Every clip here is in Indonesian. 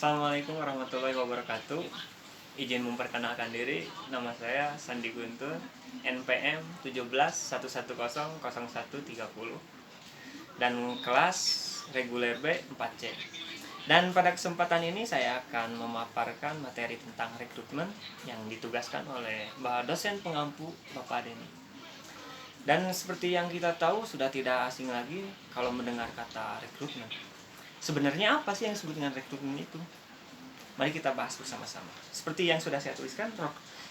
Assalamualaikum warahmatullahi wabarakatuh. Izin memperkenalkan diri, nama saya Sandi Guntur, NPM 1711000130 dan kelas reguler B 4C. Dan pada kesempatan ini saya akan memaparkan materi tentang rekrutmen yang ditugaskan oleh dosen pengampu Bapak Denny. Dan seperti yang kita tahu, sudah tidak asing lagi kalau mendengar kata rekrutmen. Sebenarnya apa sih yang disebut dengan rekrutmen itu? Mari kita bahas bersama-sama. Seperti yang sudah saya tuliskan,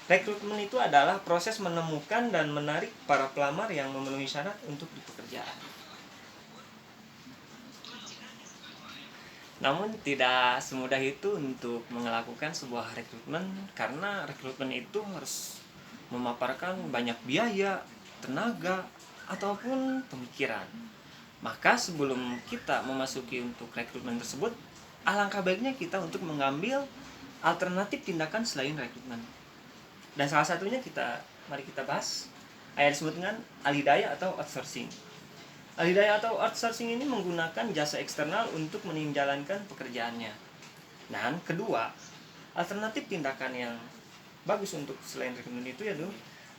rekrutmen itu adalah proses menemukan dan menarik para pelamar yang memenuhi syarat untuk dipekerjaan. Namun tidak semudah itu untuk melakukan sebuah rekrutmen, karena rekrutmen itu harus memaparkan banyak biaya, tenaga, ataupun pemikiran. Maka sebelum kita memasuki untuk rekrutmen tersebut, alangkah baiknya kita untuk mengambil alternatif tindakan selain rekrutmen. Dan salah satunya mari kita bahas yang disebut dengan alidaya atau outsourcing. Alidaya atau outsourcing ini menggunakan jasa eksternal untuk menjalankan pekerjaannya. Dan kedua, alternatif tindakan yang bagus untuk selain rekrutmen itu yaitu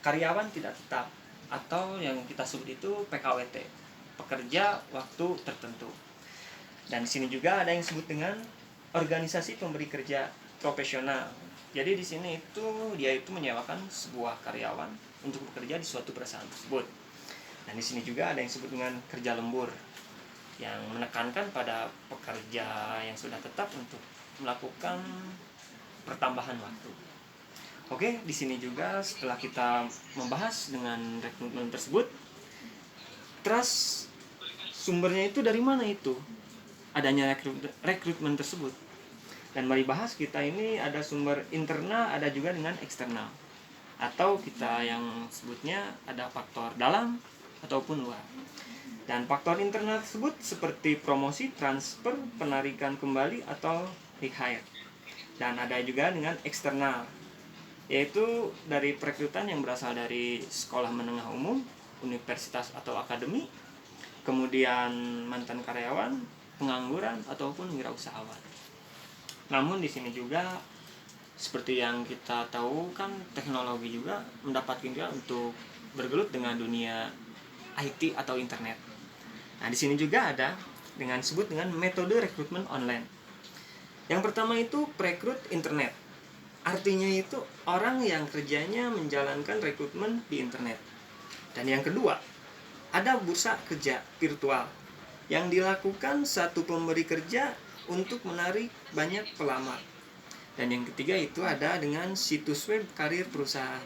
karyawan tidak tetap atau yang kita sebut itu PKWT, pekerja waktu tertentu. Dan di sini juga ada yang disebut dengan organisasi pemberi kerja profesional. Jadi di sini dia menyewakan sebuah karyawan untuk bekerja di suatu perusahaan tersebut. Dan di sini juga ada yang disebut dengan kerja lembur, yang menekankan pada pekerja yang sudah tetap untuk melakukan pertambahan waktu. Oke, di sini juga setelah kita membahas dengan rekrutmen tersebut, terus sumbernya itu dari mana itu adanya rekrutmen tersebut. Dan mari bahas, kita ini ada sumber internal, ada juga dengan eksternal, atau kita yang sebutnya ada faktor dalam ataupun luar. Dan faktor internal tersebut seperti promosi, transfer, penarikan kembali atau rehire. Dan ada juga dengan eksternal, yaitu dari perekrutan yang berasal dari sekolah menengah umum, universitas atau akademi, kemudian mantan karyawan, pengangguran ataupun wirausahawan. Namun di sini juga seperti yang kita tahu kan, teknologi juga mendapatkan juga untuk bergelut dengan dunia IT atau internet. Nah, di sini juga ada dengan disebut dengan metode rekrutmen online. Yang pertama itu perekrut internet. Artinya itu orang yang kerjanya menjalankan rekrutmen di internet. Dan yang kedua, ada bursa kerja virtual yang dilakukan satu pemberi kerja untuk menarik banyak pelamar. Dan yang ketiga itu ada dengan situs web karir perusahaan.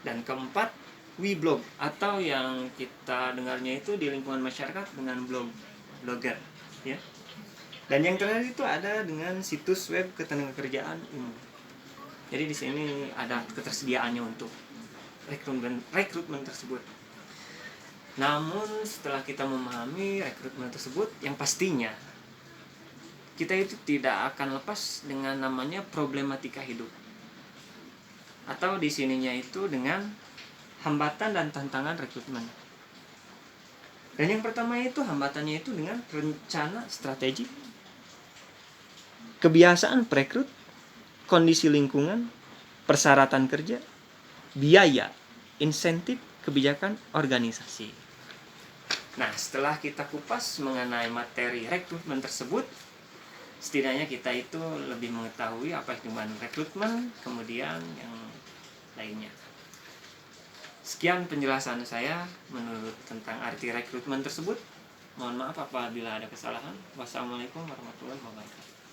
Dan keempat, Weblog atau yang kita dengarnya itu di lingkungan masyarakat dengan blogger, ya. Dan yang terakhir itu ada dengan situs web ketenagakerjaan umum. Jadi di sini ada ketersediaannya untuk rekrutmen tersebut. Namun setelah kita memahami rekrutmen tersebut, yang pastinya kita itu tidak akan lepas dengan namanya problematika hidup. Atau di sininya itu dengan hambatan dan tantangan rekrutmen. Dan yang pertama itu hambatannya itu dengan rencana strategik, kebiasaan perekrut, kondisi lingkungan, persyaratan kerja, biaya, insentif, kebijakan organisasi. Nah, setelah kita kupas mengenai materi rekrutmen tersebut, setidaknya kita itu lebih mengetahui apa itu rekrutmen, kemudian yang lainnya. Sekian penjelasan saya menurut tentang arti rekrutmen tersebut. Mohon maaf apabila ada kesalahan. Wassalamualaikum warahmatullahi wabarakatuh.